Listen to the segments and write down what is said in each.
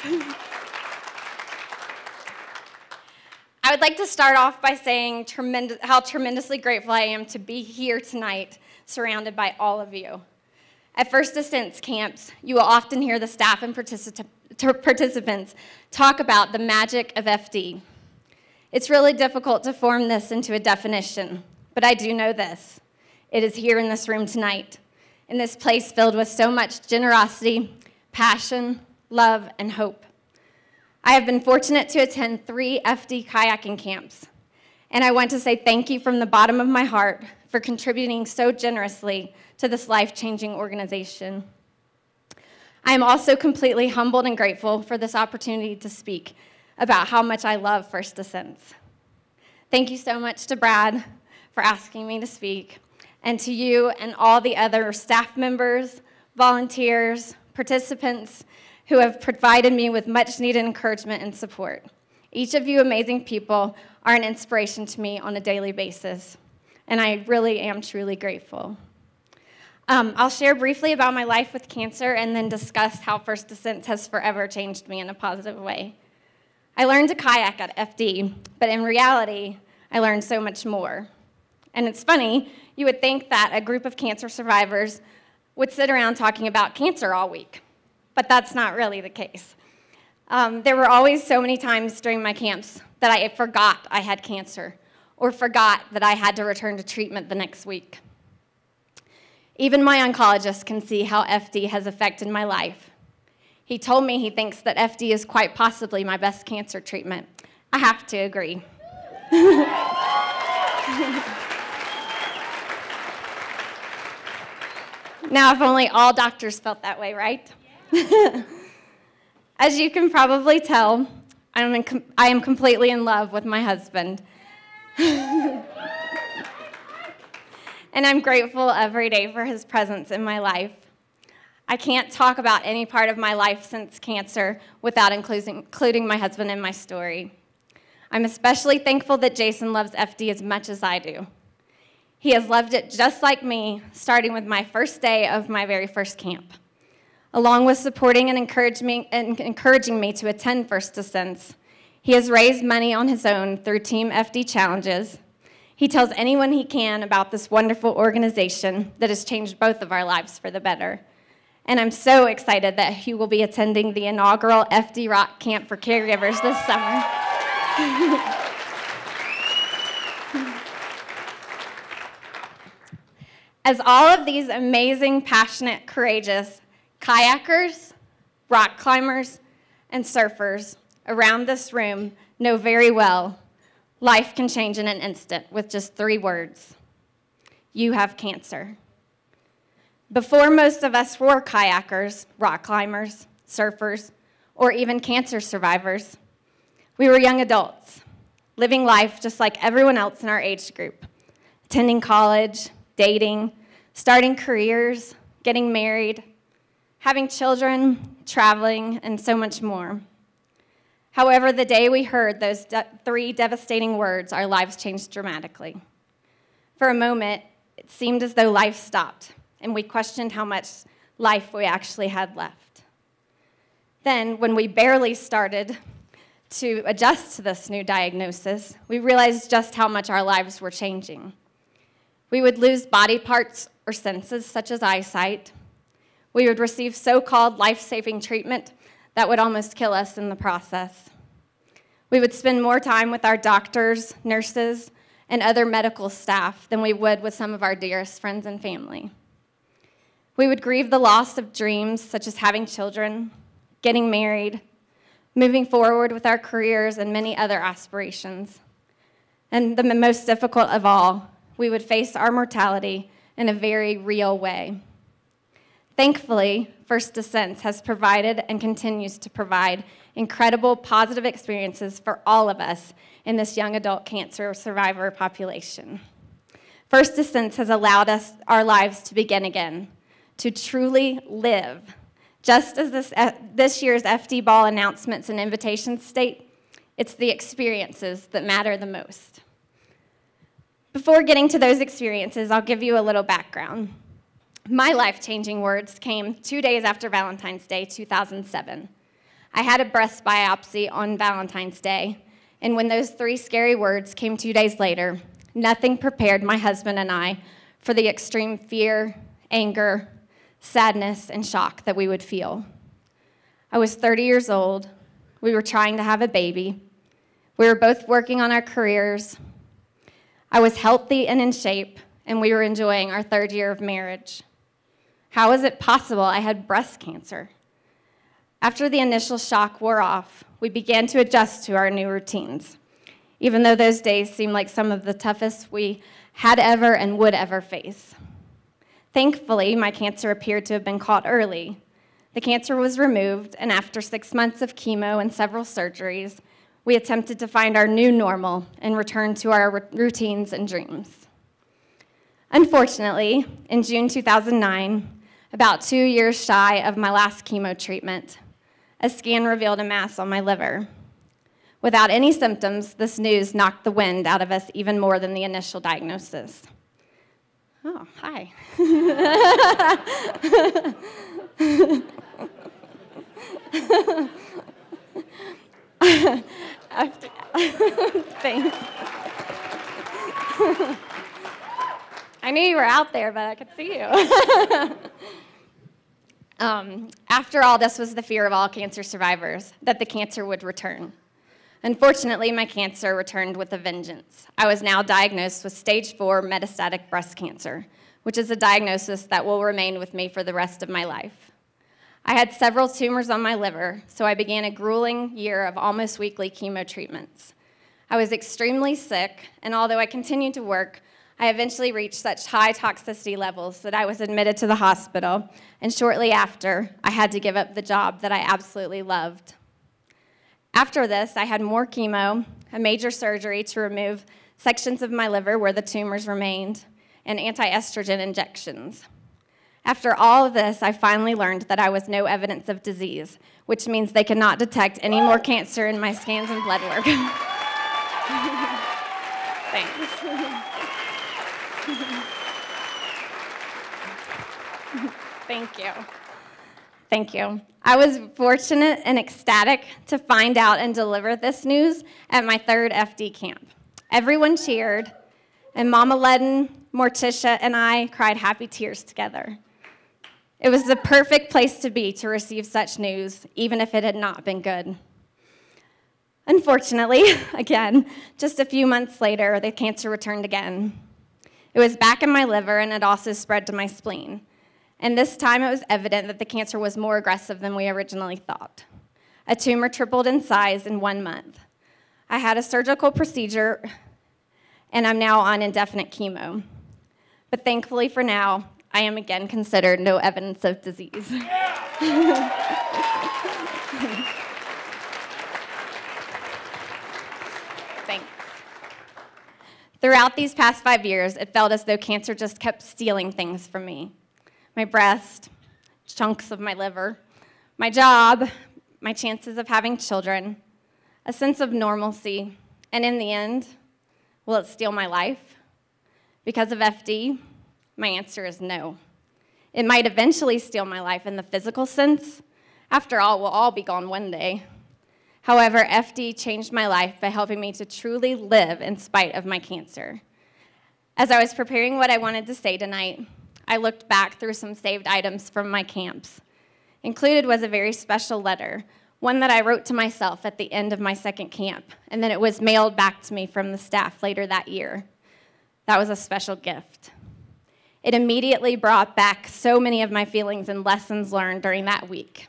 I would like to start off by saying how tremendously grateful I am to be here tonight, surrounded by all of you. At First Ascents camps, you will often hear the staff and participants talk about the magic of FD. It's really difficult to form this into a definition, but I do know this. It is here in this room tonight, in this place filled with so much generosity, passion, love, and hope. I have been fortunate to attend 3 FD kayaking camps, and I want to say thank you from the bottom of my heart for contributing so generously to this life-changing organization. I am also completely humbled and grateful for this opportunity to speak about how much I love First Ascents. Thank you so much to Brad for asking me to speak, and to you and all the other staff members, volunteers, participants who have provided me with much-needed encouragement and support. Each of you amazing people are an inspiration to me on a daily basis, and I really am truly grateful. I'll share briefly about my life with cancer and then discuss how First Ascents has forever changed me in a positive way. I learned to kayak at FD, but in reality, I learned so much more. And it's funny, you would think that a group of cancer survivors would sit around talking about cancer all week, but that's not really the case. There were always so many times during my camps that I forgot I had cancer or forgot that I had to return to treatment the next week. Even my oncologist can see how FD has affected my life. He told me he thinks that FD is quite possibly my best cancer treatment. I have to agree. Now, if only all doctors felt that way, right? Yeah. As you can probably tell, I am completely in love with my husband. And I'm grateful every day for his presence in my life. I can't talk about any part of my life since cancer without including my husband in my story. I'm especially thankful that Jason loves FD as much as I do. He has loved it just like me, starting with my first day of my very first camp. Along with supporting and encouraging me to attend First Ascents, he has raised money on his own through Team FD challenges. He tells anyone he can about this wonderful organization that has changed both of our lives for the better. And I'm so excited that he will be attending the inaugural FD Rock Camp for Caregivers this summer. As all of these amazing, passionate, courageous kayakers, rock climbers, and surfers around this room know very well, life can change in an instant with just 3 words. You have cancer. Before most of us were kayakers, rock climbers, surfers, or even cancer survivors, we were young adults, living life just like everyone else in our age group, attending college, dating, starting careers, getting married, having children, traveling, and so much more. However, the day we heard those 3 devastating words, our lives changed dramatically. For a moment, it seemed as though life stopped, and we questioned how much life we actually had left. Then, when we barely started to adjust to this new diagnosis, we realized just how much our lives were changing. We would lose body parts or senses, such as eyesight. We would receive so-called life-saving treatment that would almost kill us in the process. We would spend more time with our doctors, nurses, and other medical staff than we would with some of our dearest friends and family. We would grieve the loss of dreams, such as having children, getting married, moving forward with our careers, and many other aspirations. And the most difficult of all, we would face our mortality in a very real way. Thankfully, First Ascents has provided and continues to provide incredible positive experiences for all of us in this young adult cancer survivor population. First Ascents has allowed our lives to begin again, to truly live. Just as this year's FD Ball announcements and invitations state, it's the experiences that matter the most. Before getting to those experiences, I'll give you a little background. My life-changing words came 2 days after Valentine's Day, 2007. I had a breast biopsy on Valentine's Day, and when those 3 scary words came 2 days later, nothing prepared my husband and I for the extreme fear, anger, sadness, and shock that we would feel. I was 30 years old. We were trying to have a baby. We were both working on our careers. I was healthy and in shape, and we were enjoying our 3rd year of marriage. How was it possible I had breast cancer? After the initial shock wore off, we began to adjust to our new routines, even though those days seemed like some of the toughest we had ever and would ever face. Thankfully, my cancer appeared to have been caught early. The cancer was removed, and after 6 months of chemo and several surgeries, we attempted to find our new normal and return to our routines and dreams. Unfortunately, in June 2009, about 2 years shy of my last chemo treatment, a scan revealed a mass on my liver. Without any symptoms, this news knocked the wind out of us even more than the initial diagnosis. Oh, hi. Thanks. I knew you were out there, but I could see you. After all, this was the fear of all cancer survivors, that the cancer would return. Unfortunately, my cancer returned with a vengeance. I was now diagnosed with stage 4 metastatic breast cancer, which is a diagnosis that will remain with me for the rest of my life. I had several tumors on my liver, so I began a grueling year of almost weekly chemo treatments. I was extremely sick, and although I continued to work, I eventually reached such high toxicity levels that I was admitted to the hospital, and shortly after, I had to give up the job that I absolutely loved. After this, I had more chemo, a major surgery to remove sections of my liver where the tumors remained, and anti-estrogen injections. After all of this, I finally learned that I was no evidence of disease, which means they could not detect any more cancer in my scans and blood work. Thanks. Thank you. Thank you. I was fortunate and ecstatic to find out and deliver this news at my 3rd FD camp. Everyone cheered, and Mama Ledden, Morticia, and I cried happy tears together. It was the perfect place to be to receive such news, even if it had not been good. Unfortunately, again, just a few months later, the cancer returned again. It was back in my liver, and it also spread to my spleen. And this time, it was evident that the cancer was more aggressive than we originally thought. A tumor tripled in size in 1 month. I had a surgical procedure, and I'm now on indefinite chemo. But thankfully for now, I am again considered no evidence of disease. Thanks. Throughout these past 5 years, it felt as though cancer just kept stealing things from me. My breast, chunks of my liver, my job, my chances of having children, a sense of normalcy, and in the end, will it steal my life? Because of FD, my answer is no. It might eventually steal my life in the physical sense. After all, we'll all be gone one day. However, FD changed my life by helping me to truly live in spite of my cancer. As I was preparing what I wanted to say tonight, I looked back through some saved items from my camps. Included was a very special letter, one that I wrote to myself at the end of my 2nd camp, and then it was mailed back to me from the staff later that year. That was a special gift. It immediately brought back so many of my feelings and lessons learned during that week.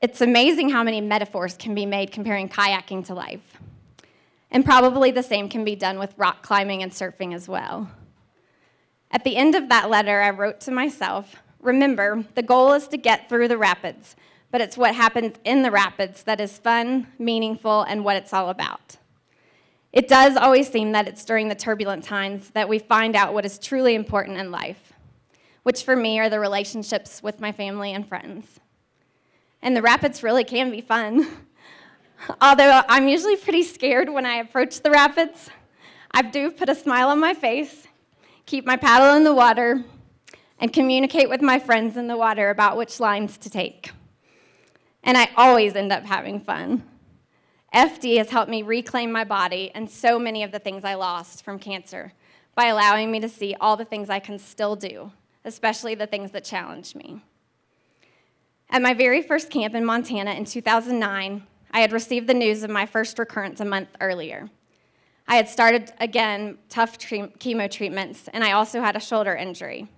It's amazing how many metaphors can be made comparing kayaking to life. And probably the same can be done with rock climbing and surfing as well. At the end of that letter, I wrote to myself, remember, the goal is to get through the rapids, but it's what happens in the rapids that is fun, meaningful, and what it's all about. It does always seem that it's during the turbulent times that we find out what is truly important in life, which for me are the relationships with my family and friends. And the rapids really can be fun. Although I'm usually pretty scared when I approach the rapids, I do put a smile on my face, keep my paddle in the water, and communicate with my friends in the water about which lines to take. and I always end up having fun. FD has helped me reclaim my body and so many of the things I lost from cancer by allowing me to see all the things I can still do, especially the things that challenge me. At my very first camp in Montana in 2009, I had received the news of my first recurrence a month earlier. I had started, again, tough chemo treatments, and I also had a shoulder injury.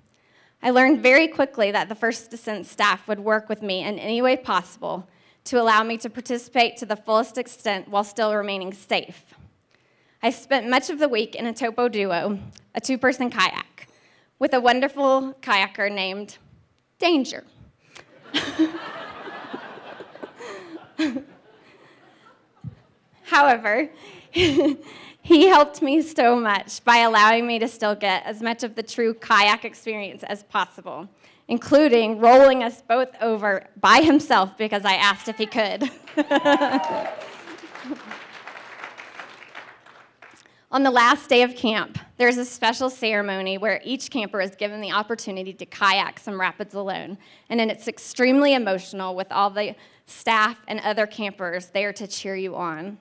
I learned very quickly that the First Descent staff would work with me in any way possible to allow me to participate to the fullest extent while still remaining safe. I spent much of the week in a topo duo, a two-person kayak, with a wonderful kayaker named Danger. However, he helped me so much by allowing me to still get as much of the true kayak experience as possible, including rolling us both over by himself because I asked if he could. On the last day of camp, there's a special ceremony where each camper is given the opportunity to kayak some rapids alone, and then it's extremely emotional with all the staff and other campers there to cheer you on.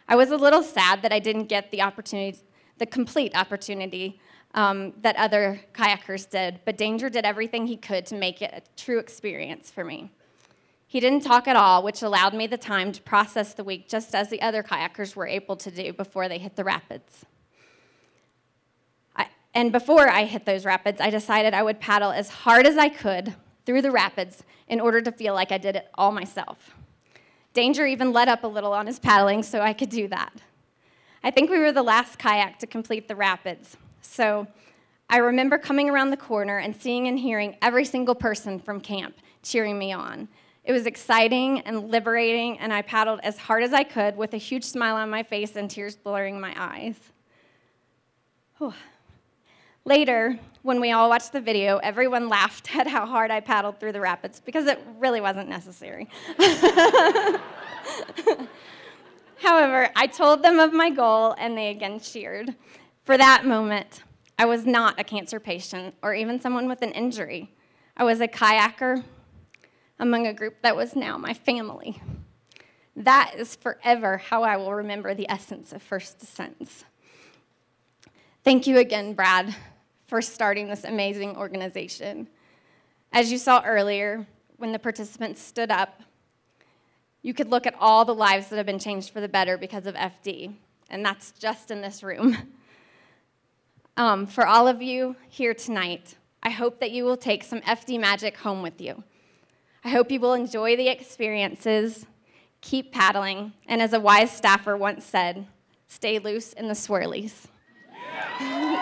I was a little sad that I didn't get the opportunity, the complete opportunity that other kayakers did, but Danger did everything he could to make it a true experience for me. He didn't talk at all, which allowed me the time to process the week just as the other kayakers were able to do before they hit the rapids. And before I hit those rapids, I decided I would paddle as hard as I could through the rapids in order to feel like I did it all myself. Danger even let up a little on his paddling so I could do that. I think we were the last kayak to complete the rapids, so I remember coming around the corner and seeing and hearing every single person from camp cheering me on. It was exciting and liberating, and I paddled as hard as I could with a huge smile on my face and tears blurring my eyes. Whew. Later, when we all watched the video, everyone laughed at how hard I paddled through the rapids because it really wasn't necessary. However, I told them of my goal, and they again cheered. For that moment, I was not a cancer patient or even someone with an injury. I was a kayaker among a group that was now my family. That is forever how I will remember the essence of First Descents. Thank you again, Brad, for starting this amazing organization. As you saw earlier, when the participants stood up, you could look at all the lives that have been changed for the better because of FD, and that's just in this room. For all of you here tonight, I hope that you will take some FD magic home with you. I hope you will enjoy the experiences, keep paddling, and as a wise staffer once said, stay loose in the swirlies. Yeah.